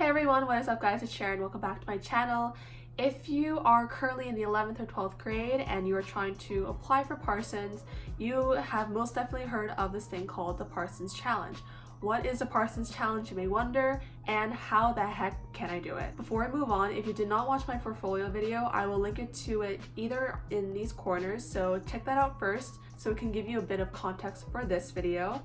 Hey everyone, what is up guys? It's Sharon. Welcome back to my channel. If you are currently in the 11th or 12th grade and you are trying to apply for Parsons, you have most definitely heard of this thing called the Parsons Challenge. What is the Parsons Challenge, you may wonder, and how the heck can I do it? Before I move on, if you did not watch my portfolio video, I will link it to it either in these corners, so check that out first so it can give you a bit of context for this video.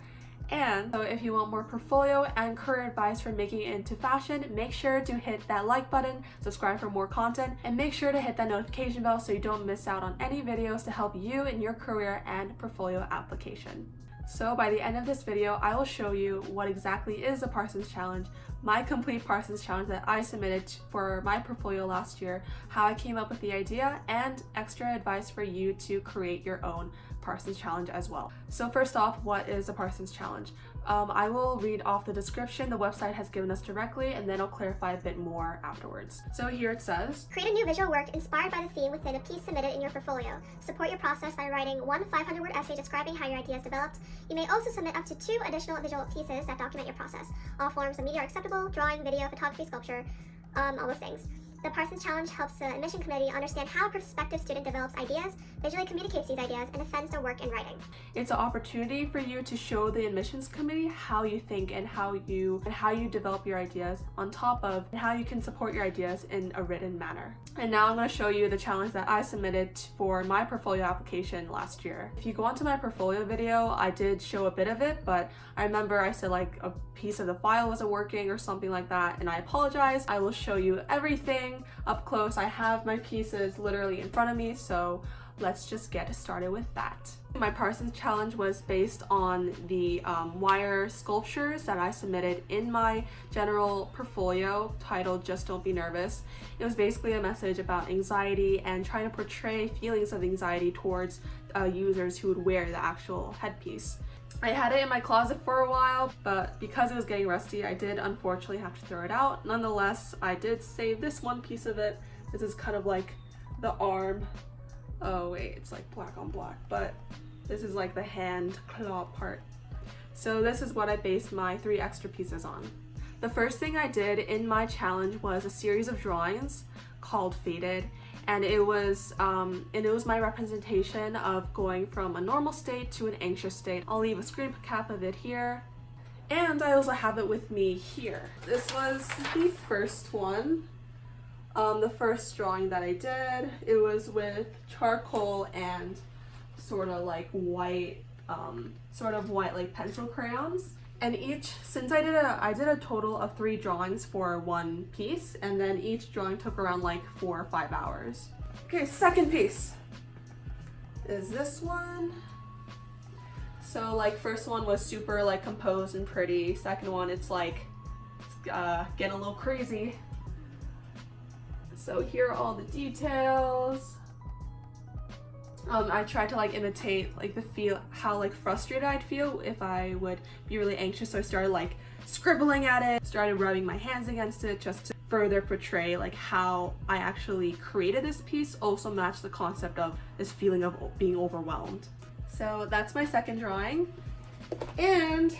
And so if you want more portfolio and career advice for making it into fashion, make sure to hit that like button, subscribe for more content, and make sure to hit that notification bell so you don't miss out on any videos to help you in your career and portfolio application. So by the end of this video, I will show you what exactly is the Parsons Challenge, my complete Parsons Challenge that I submitted for my portfolio last year, how I came up with the idea, and extra advice for you to create your own Parsons Challenge as well. So first off, what is the Parsons Challenge? I will read off the description the website has given us directly, and then I'll clarify a bit more afterwards. So here it says, create a new visual work inspired by the theme within a piece submitted in your portfolio. Support your process by writing one 500-word essay describing how your idea is developed. You may also submit up to 2 additional visual pieces that document your process. All forms of media are acceptable: drawing, video, photography, sculpture, all those things. The Parsons Challenge helps the admission committee understand how a prospective student develops ideas, visually communicates these ideas, and defends their work in writing. It's an opportunity for you to show the admissions committee how you think and how you develop your ideas, on top of how you can support your ideas in a written manner. And now I'm going to show you the challenge that I submitted for my portfolio application last year. If you go onto my portfolio video, I did show a bit of it, but I remember I said like a piece of the file wasn't working or something like that, and I apologize. I will show you everything up close. I have my pieces literally in front of me, so let's just get started with that. My Parsons Challenge was based on the wire sculptures that I submitted in my general portfolio titled Just Don't Be Nervous. It was basically a message about anxiety and trying to portray feelings of anxiety towards users who would wear the actual headpiece. I had it in my closet for a while, but because it was getting rusty, I did unfortunately have to throw it out. Nonetheless, I did save this one piece of it. This is kind of like the arm. Oh wait, it's like black on black, but this is like the hand claw part. So this is what I based my 3 extra pieces on. The first thing I did in my challenge was a series of drawings called Faded, and it was my representation of going from a normal state to an anxious state. I'll leave a screen cap of it here, and I also have it with me here. This was the first one. The first drawing that I did, it was with charcoal and sort of white like pencil crayons. And since I did a total of 3 drawings for one piece, and then each drawing took around like 4 or 5 hours. Okay, second piece is this one. So like first one was super like composed and pretty. Second one, it's getting a little crazy. So here are all the details. I tried to imitate how frustrated I'd feel if I would be really anxious. So I started scribbling at it, started rubbing my hands against it just to further portray how I actually created this piece, also match the concept of this feeling of being overwhelmed. So that's my second drawing. And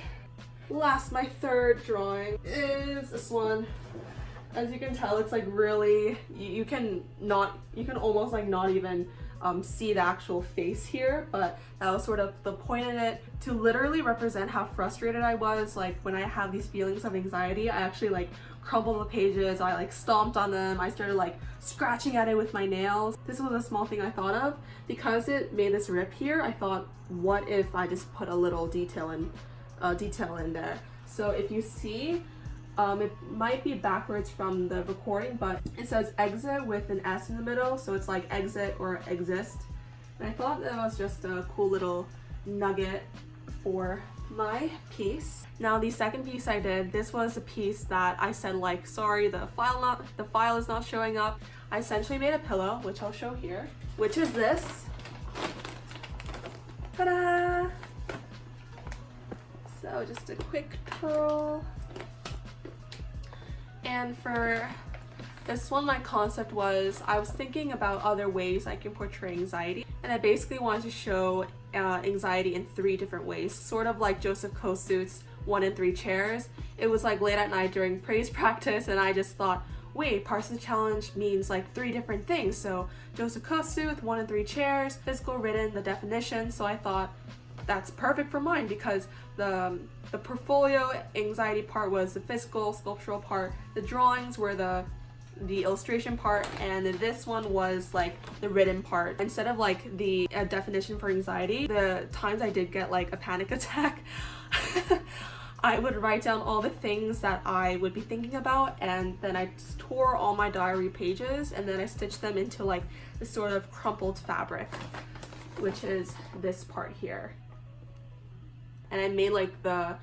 last, my third drawing is this one. As you can tell, it's really, you can almost not even see the actual face here, but that was sort of the point in it, to literally represent how frustrated I was. When I have these feelings of anxiety, I actually crumbled the pages, I stomped on them, I started scratching at it with my nails. This was a small thing I thought of. Because it made this rip here, I thought, what if I just put a little detail in there? So if you see, it might be backwards from the recording, but it says exit with an S in the middle, so it's like exit or exist. And I thought that was just a cool little nugget for my piece. Now the second piece I did, this was a piece that I said sorry, the file is not showing up. I essentially made a pillow, which I'll show here, which is this. Ta-da! So just a quick twirl. And for this one, my concept was, I was thinking about other ways I can portray anxiety, and I basically wanted to show anxiety in 3 different ways, sort of like Joseph Kosuth's 1 and 3 chairs. It was like late at night during praise practice, and I just thought, wait, Parsons challenge means like 3 different things. So Joseph Kosuth, 1 and 3 chairs, physical, written, the definition. So I thought that's perfect for mine, because the portfolio anxiety part was the physical, sculptural part. The drawings were the illustration part, and this one was like the written part. Instead of like the definition for anxiety, the times I did get like a panic attack, I would write down all the things that I would be thinking about, and then I tore all my diary pages, and then I stitched them into like this sort of crumpled fabric, which is this part here. And I made like the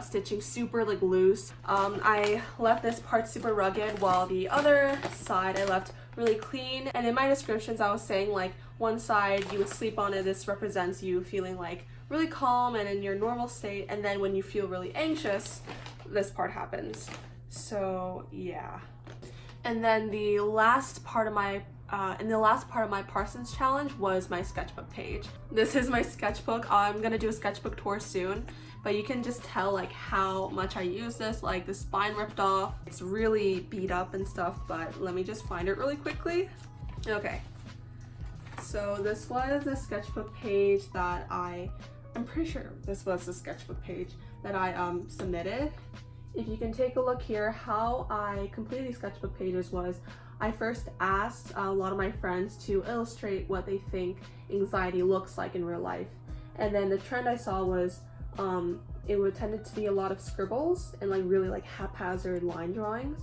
stitching super like loose. I left this part super rugged, while the other side I left really clean. And in my descriptions I was saying like one side you would sleep on it, this represents you feeling like really calm and in your normal state, and then when you feel really anxious, this part happens. So yeah. And then the last part of my Parsons challenge was my sketchbook page. This is my sketchbook. I'm gonna do a sketchbook tour soon, but you can just tell like how much I use this. Like the spine ripped off, it's really beat up and stuff, but let me just find it really quickly. Okay, so this was the sketchbook page that I'm pretty sure this was the sketchbook page that I submitted. If you can take a look here, how I completed these sketchbook pages was I first asked a lot of my friends to illustrate what they think anxiety looks like in real life. And then the trend I saw was it would tended to be a lot of scribbles and like really like haphazard line drawings.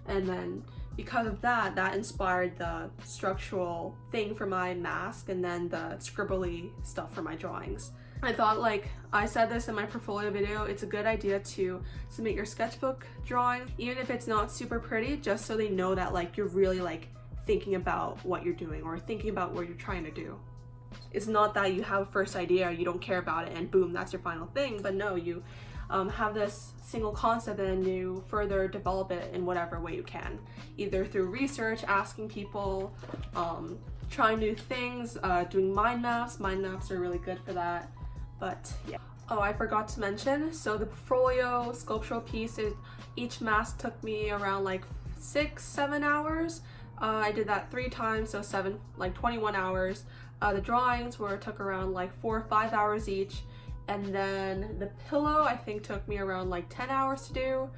And then because of that, that inspired the structural thing for my mask, and then the scribbly stuff for my drawings. I thought, like I said this in my portfolio video, it's a good idea to submit your sketchbook drawing, even if it's not super pretty, just so they know that like you're really like thinking about what you're doing or thinking about what you're trying to do. It's not that you have a first idea, you don't care about it, and boom, that's your final thing. But no, you have this single concept and you further develop it in whatever way you can, either through research, asking people, trying new things, doing mind maps. Mind maps are really good for that. But yeah. Oh, I forgot to mention, so the portfolio sculptural pieces, each mask took me around like 6-7 hours. I did that 3 times, so 21 hours. The drawings took around like 4 or 5 hours each, and then the pillow I think took me around like 10 hours to do.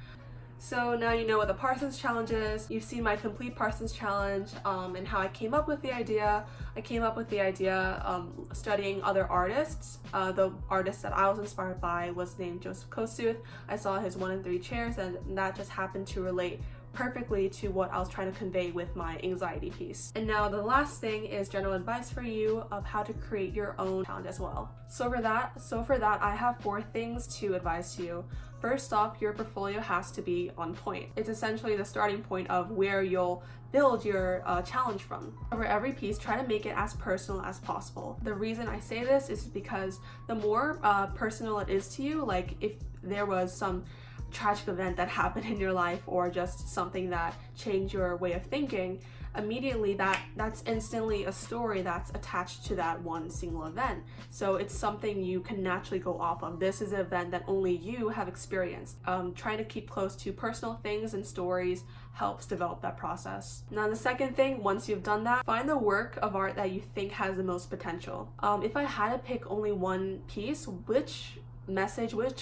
So now you know what the Parsons challenge is. You've seen my complete Parsons challenge and how I came up with the idea. I came up with the idea studying other artists. The artist that I was inspired by was named Joseph Kosuth. I saw his 1 and 3 chairs, and that just happened to relate perfectly to what I was trying to convey with my anxiety piece. And now the last thing is general advice for you of how to create your own challenge as well. So for that I have 4 things to advise to you. First off, your portfolio has to be on point. It's essentially the starting point of where you'll build your challenge from. For every piece, try to make it as personal as possible. The reason I say this is because the more personal it is to you, like if there was some tragic event that happened in your life or just something that changed your way of thinking, immediately that's instantly a story that's attached to that one single event. So it's something you can naturally go off of. This is an event that only you have experienced. Trying to keep close to personal things and stories helps develop that process. Now the second thing, once you've done that, find the work of art that you think has the most potential. If I had to pick only one piece, which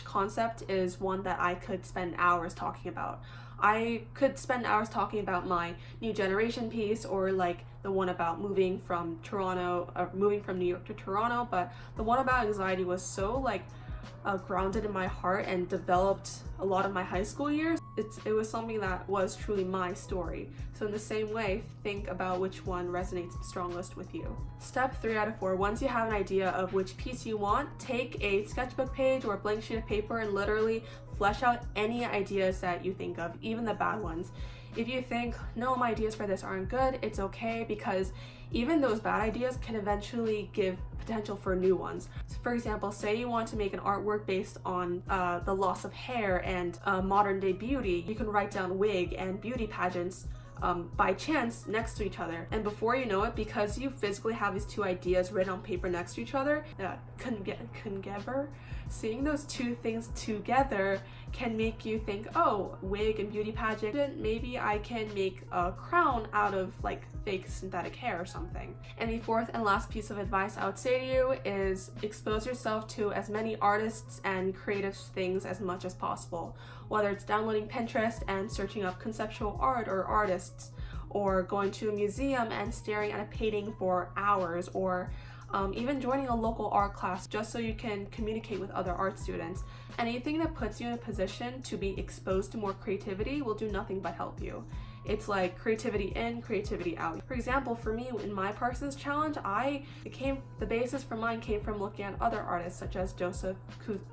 concept is one that I could spend hours talking about? I could spend hours talking about my new generation piece, or like the one about moving from New York to Toronto, but the one about anxiety was so like grounded in my heart and developed a lot of my high school years. It was something that was truly my story. So in the same way, think about which one resonates strongest with you. Step 3 out of 4, once you have an idea of which piece you want, take a sketchbook page or a blank sheet of paper and literally flesh out any ideas that you think of, even the bad ones. If you think, no, my ideas for this aren't good, it's okay, because even those bad ideas can eventually give potential for new ones. So for example, say you want to make an artwork based on the loss of hair and modern day beauty. You can write down wig and beauty pageants by chance next to each other. And before you know it, because you physically have these two ideas written on paper next to each other, seeing those two things together can make you think, oh, wig and beauty pageant, maybe I can make a crown out of like fake synthetic hair or something. And the fourth and last piece of advice I would say to you is expose yourself to as many artists and creative things as much as possible, whether it's downloading Pinterest and searching up conceptual art or artists, or going to a museum and staring at a painting for hours, or even joining a local art class just so you can communicate with other art students. Anything that puts you in a position to be exposed to more creativity will do nothing but help you. It's like creativity in, creativity out. For example, for me in my Parsons challenge, the basis for mine came from looking at other artists such as Joseph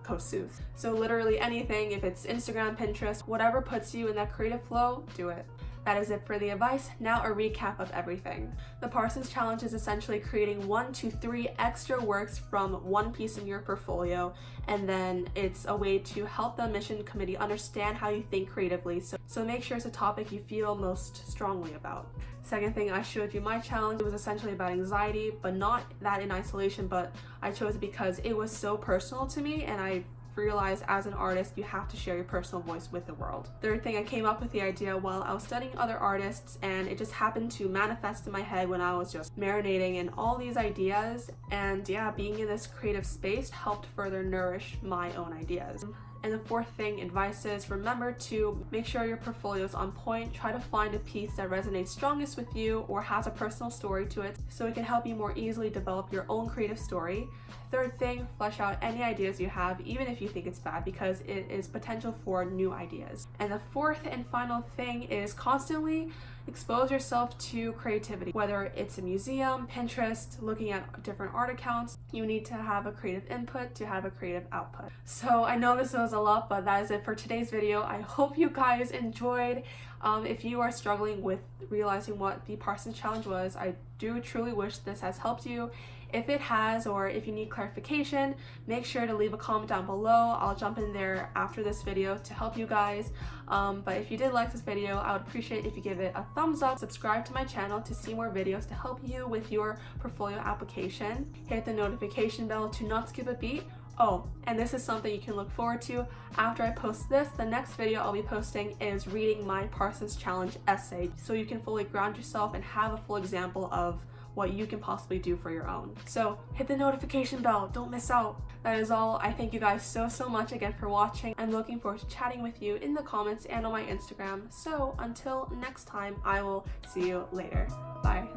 Kosuth. So literally anything, if it's Instagram, Pinterest, whatever puts you in that creative flow, do it. That is it for the advice. Now a recap of everything. The Parsons Challenge is essentially creating 1 to 3 extra works from one piece in your portfolio, and then it's a way to help the admission committee understand how you think creatively, so make sure it's a topic you feel most strongly about. Second thing, I showed you my challenge. It was essentially about anxiety, but not that in isolation, but I chose it because it was so personal to me, and I realize as an artist you have to share your personal voice with the world. Third thing, I came up with the idea while I was studying other artists, and it just happened to manifest in my head when I was just marinating in all these ideas, and yeah, being in this creative space helped further nourish my own ideas. And the fourth thing, advice is remember to make sure your portfolio is on point. Try to find a piece that resonates strongest with you or has a personal story to it so it can help you more easily develop your own creative story. Third thing, flesh out any ideas you have, even if you think it's bad, because it is potential for new ideas. And the fourth and final thing is constantly expose yourself to creativity. Whether it's a museum, Pinterest, looking at different art accounts, you need to have a creative input to have a creative output. So I know this was a lot, but that is it for today's video. I hope you guys enjoyed. If you are struggling with realizing what the Parsons Challenge was, I do truly wish this has helped you. If it has, or if you need clarification, make sure to leave a comment down below. I'll jump in there after this video to help you guys. But if you did like this video, I would appreciate if you give it a thumbs up, subscribe to my channel to see more videos to help you with your portfolio application. Hit the notification bell to not skip a beat. Oh, and this is something you can look forward to after I post this. The next video I'll be posting is reading my Parsons Challenge essay, so you can fully ground yourself and have a full example of what you can possibly do for your own. So hit the notification bell, don't miss out. That is all. I thank you guys so much again for watching. I'm looking forward to chatting with you in the comments and on my Instagram. So until next time, I will see you later. Bye.